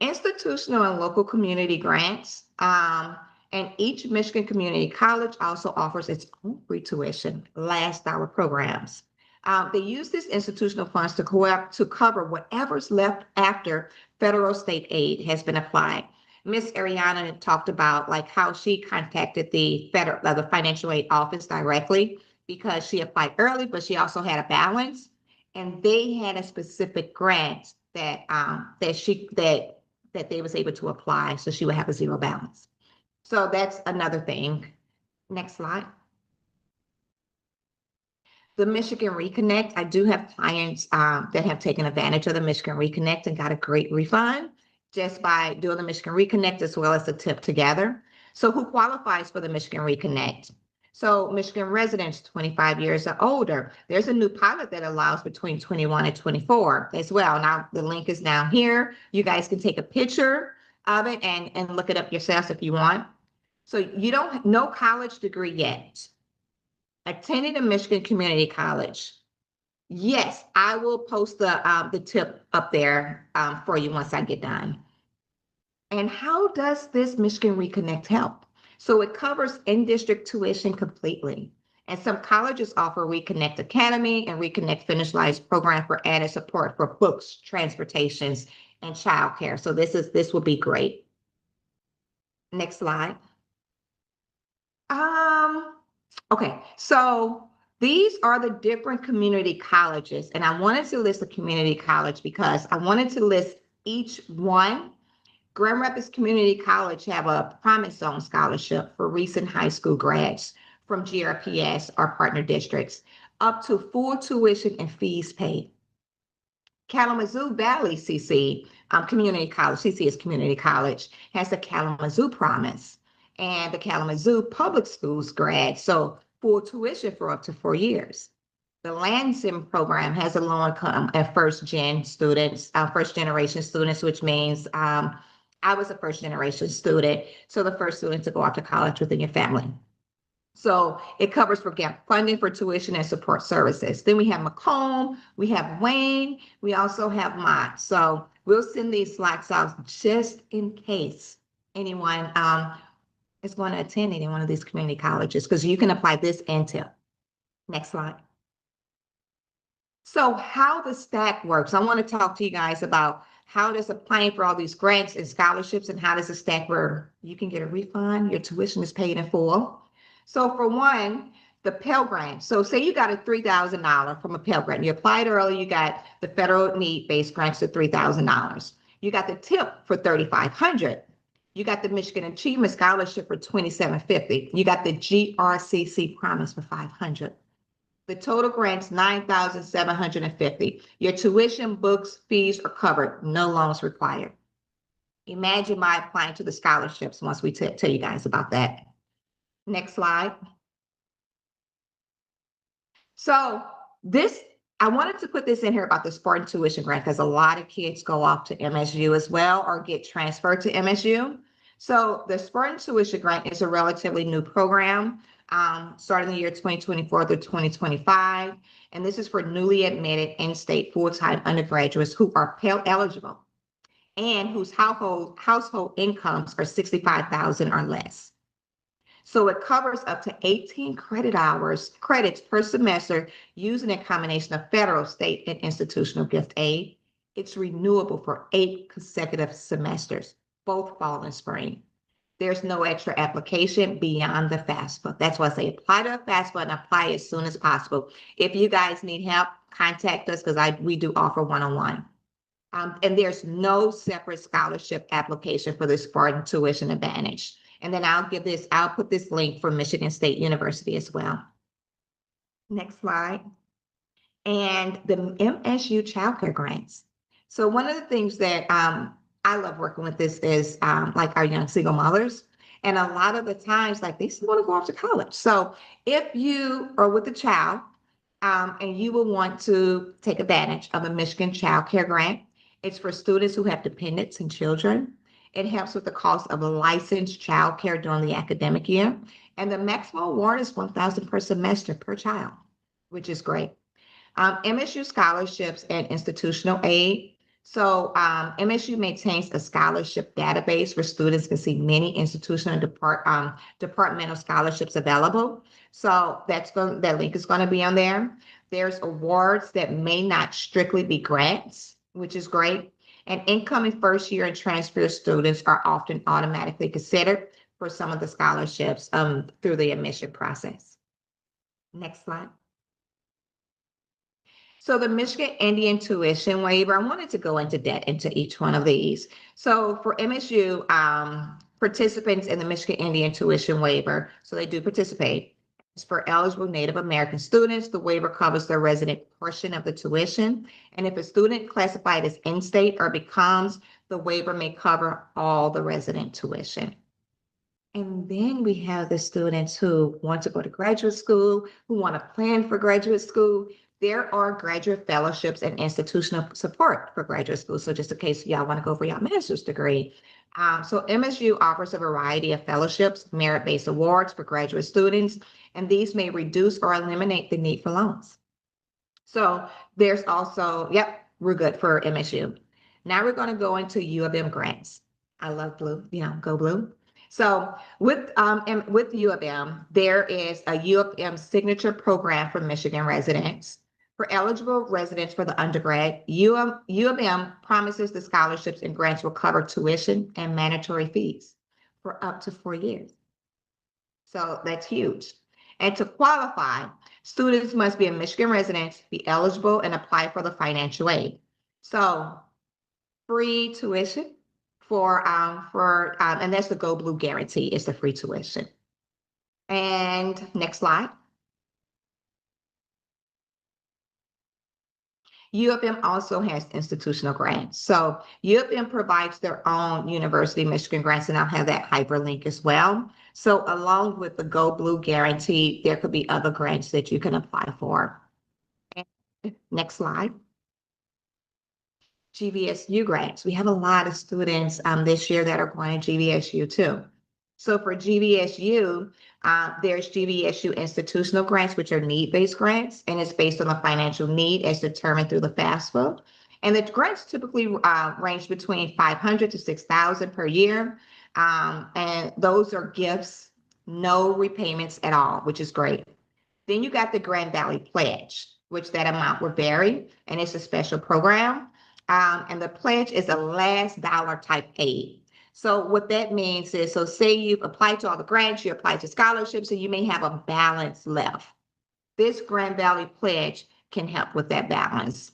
Institutional and local community grants. And each Michigan community college also offers its own free tuition, last hour programs. They use these institutional funds to cover whatever's left after federal state aid has been applied. Miss Ariana talked about like how she contacted the the financial aid office directly because she applied early, but she also had a balance, and they had a specific grant that they was able to apply, so she would have a zero balance. So that's another thing. Next slide. The Michigan Reconnect, I do have clients that have taken advantage of the Michigan Reconnect and got a great refund just by doing the Michigan Reconnect as well as the tip together. So who qualifies for the Michigan Reconnect? So Michigan residents 25 years or older. There's a new pilot that allows between 21 and 24 as well. Now the link is down here. You guys can take a picture of it and look it up yourselves if you want. So you don't, no college degree yet. Attending a Michigan Community College. Yes, I will post the tip up there for you once I get done. And how does this Michigan Reconnect help? So it covers in-district tuition completely. And some colleges offer Reconnect Academy and Reconnect Finish Line's program for added support for books, transportations, and childcare. So this will be great. Next slide. Okay, so these are the different community colleges, and I wanted to list the community college because I wanted to list each one. Grand Rapids Community College have a Promise Zone scholarship for recent high school grads from GRPS or partner districts, up to full tuition and fees paid. Kalamazoo Valley CC Community College, CC is Community College, has the Kalamazoo Promise, and the Kalamazoo Public Schools grad, so full tuition for up to 4 years. The Lansing program has a low income and first generation students, which means I was a first generation student, so the first student to go off to college within your family. So it covers for gap funding for tuition and support services. Then we have Macomb, we have Wayne, we also have Mott. So we'll send these slides out just in case anyone is going to attend any one of these community colleges, because you can apply this and tip. Next slide. So how the stack works. I want to talk to you guys about how does applying for all these grants and scholarships and how does the stack where you can get a refund, your tuition is paid in full. So for one, the Pell Grant. So say you got a $3,000 from a Pell Grant. You applied early, you got the federal need-based grants of $3,000. You got the tip for $3,500. You got the Michigan Achievement Scholarship for $2,750. You got the GRCC Promise for $500. The total grant's $9,750. Your tuition, books, fees are covered. No loans required. Imagine my applying to the scholarships once we tell you guys about that. Next slide. So I wanted to put this in here about the Spartan Tuition Grant because a lot of kids go off to MSU as well or get transferred to MSU. So the Spartan Tuition Grant is a relatively new program starting the year 2024 through 2025. And this is for newly admitted in-state full-time undergraduates who are Pell eligible and whose household incomes are $65,000 or less. So it covers up to 18 credits per semester using a combination of federal, state, and institutional gift aid. It's renewable for 8 consecutive semesters, both fall and spring. There's no extra application beyond the FAFSA. That's why I say apply to a FAFSA and apply as soon as possible. If you guys need help, contact us because we do offer one-on-one. And there's no separate scholarship application for the Spartan Tuition Advantage. And then I'll put this link for Michigan State University as well. Next slide. And the MSU childcare grants. So one of the things that I love working with this is like our young single mothers. And a lot of the times, like they still want to go off to college. So if you are with a child and you will want to take advantage of a Michigan child care grant, it's for students who have dependents and children. It helps with the cost of a licensed child care during the academic year. And the maximum award is $1,000 per semester per child, which is great. MSU scholarships and institutional aid. So MSU maintains a scholarship database where students can see many institutional and departmental scholarships available. So that link is going to be on there. There's awards that may not strictly be grants, which is great. And incoming first year and transfer students are often automatically considered for some of the scholarships through the admission process. Next slide. So the Michigan Indian tuition waiver, I wanted to go into depth into each one of these. So for MSU, participants in the Michigan Indian tuition waiver, so they do participate. It's for eligible Native American students. The waiver covers the resident portion of the tuition. And if a student classified as in-state or becomes, the waiver may cover all the resident tuition. And then we have the students who want to go to graduate school, who want to plan for graduate school. There are graduate fellowships and institutional support for graduate school. So just in case y'all want to go for your master's degree. So MSU offers a variety of fellowships, merit-based awards for graduate students, and these may reduce or eliminate the need for loans. So there's also, yep, we're good for MSU. Now we're going to go into U of M grants. I love blue, go blue. So with U of M, there is a U of M signature program for Michigan residents. For eligible residents for the undergrad, U of M promises the scholarships and grants will cover tuition and mandatory fees for up to 4 years. So that's huge. And to qualify, students must be a Michigan resident, be eligible, and apply for the financial aid. So free tuition and that's the Go Blue guarantee, is the free tuition. And next slide. U of M also has institutional grants. So U of M provides their own University of Michigan grants, and I'll have that hyperlink as well. So along with the Go Blue guarantee, there could be other grants that you can apply for. Next slide. GVSU grants. We have a lot of students this year that are going to GVSU too. So for GVSU, there's GVSU institutional grants, which are need-based grants, and it's based on the financial need as determined through the FAFSA. And the grants typically range between $500 to $6,000 per year. And those are gifts, no repayments at all, which is great. Then you got the Grand Valley Pledge, which that amount will vary, and it's a special program. And the pledge is a last dollar type aid. So what that means is, so say you've applied to all the grants, you applied to scholarships, and you may have a balance left. This Grand Valley Pledge can help with that balance.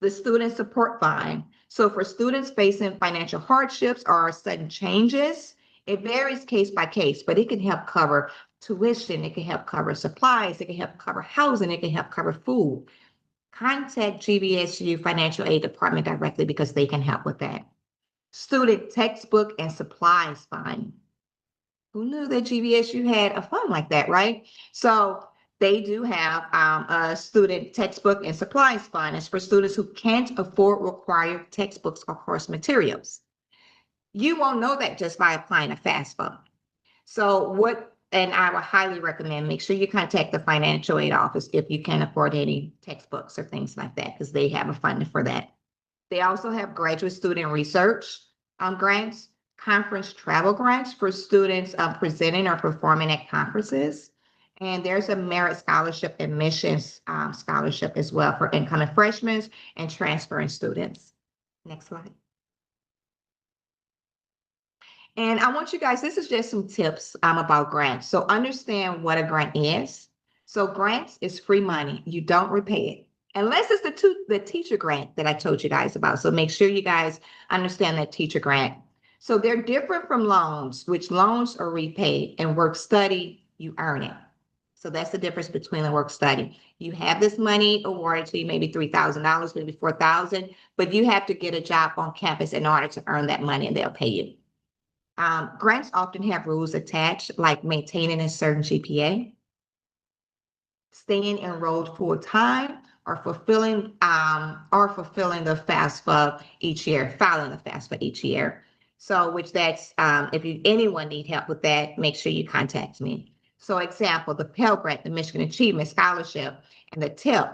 The Student Support Fund. So for students facing financial hardships or sudden changes, it varies case by case, but it can help cover tuition, it can help cover supplies, it can help cover housing, it can help cover food. Contact GVSU Financial Aid Department directly because they can help with that. Student Textbook and Supplies Fund. Who knew that GVSU had a fund like that, right? So they do have a Student Textbook and Supplies Fund. It's for students who can't afford required textbooks or course materials. You won't know that just by applying a FAFSA. And I would highly recommend, make sure you contact the financial aid office if you can't afford any textbooks or things like that, because they have a fund for that. They also have graduate student research grants, conference travel grants for students presenting or performing at conferences. And there's a merit scholarship admissions scholarship as well for incoming freshmen and transferring students. Next slide. And I want you guys, this is just some tips about grants. So understand what a grant is. So grants is free money. You don't repay it. Unless it's the teacher grant that I told you guys about. So make sure you guys understand that teacher grant. So they're different from loans, which loans are repaid, and work study, you earn it. So that's the difference between the work study. You have this money awarded to you, maybe $3,000, maybe $4,000, but you have to get a job on campus in order to earn that money, and they'll pay you. Grants often have rules attached, like maintaining a certain GPA, staying enrolled full time, or fulfilling the FAFSA each year, filing the FAFSA each year. So, which that's if anyone need help with that, make sure you contact me. So, example, the Pell Grant, the Michigan Achievement Scholarship, and the TIP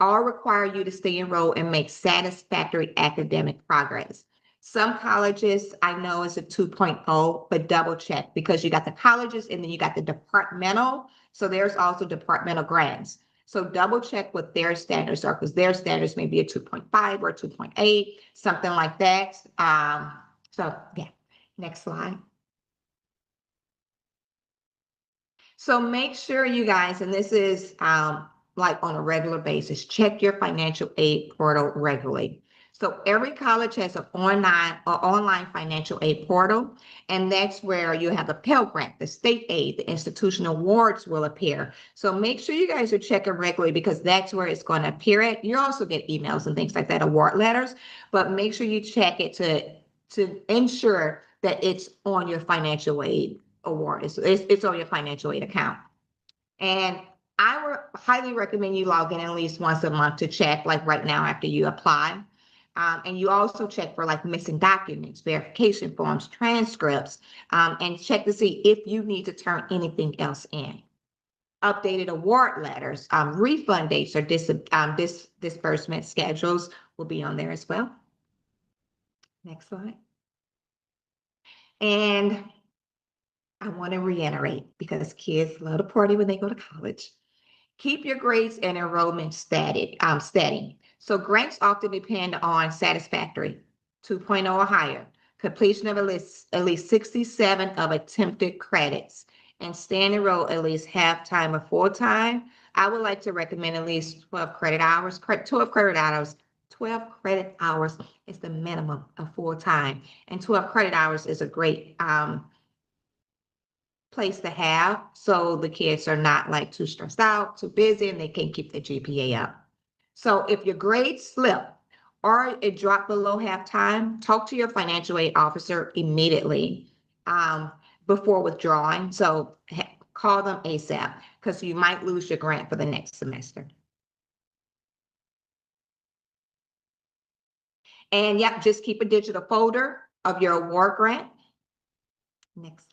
all require you to stay enrolled and make satisfactory academic progress. Some colleges I know is a 2.0, but double check because you got the colleges and then you got the departmental. So there's also departmental grants. So double check what their standards are because their standards may be a 2.5 or 2.8, something like that. So yeah, next slide. So make sure you guys, and this is like on a regular basis, check your financial aid portal regularly. So every college has an online financial aid portal, and that's where you have the Pell Grant, the state aid, the institutional awards will appear. So make sure you guys are checking regularly because that's where it's going to appear at. You also get emails and things like that, award letters, but make sure you check it to ensure that it's on your financial aid award. It's on your financial aid account. And I would highly recommend you log in at least once a month to check, like right now after you apply. And you also check for like missing documents, verification forms, transcripts, and check to see if you need to turn anything else in. Updated award letters, refund dates, or disbursement schedules will be on there as well. Next slide. And I want to reiterate because kids love to party when they go to college. Keep your grades and enrollment steady. So grants often depend on satisfactory, 2.0 or higher, completion of at least 67 of attempted credits, and staying enrolled at least half-time or full-time. I would like to recommend at least 12 credit hours. 12 credit hours. 12 credit hours is the minimum of full-time, and 12 credit hours is a great place to have so the kids are not like too stressed out, too busy, and they can keep their GPA up. So if your grades slip or it dropped below half-time, talk to your financial aid officer immediately before withdrawing. So call them ASAP because you might lose your grant for the next semester. And yep, just keep a digital folder of your award grant. Next.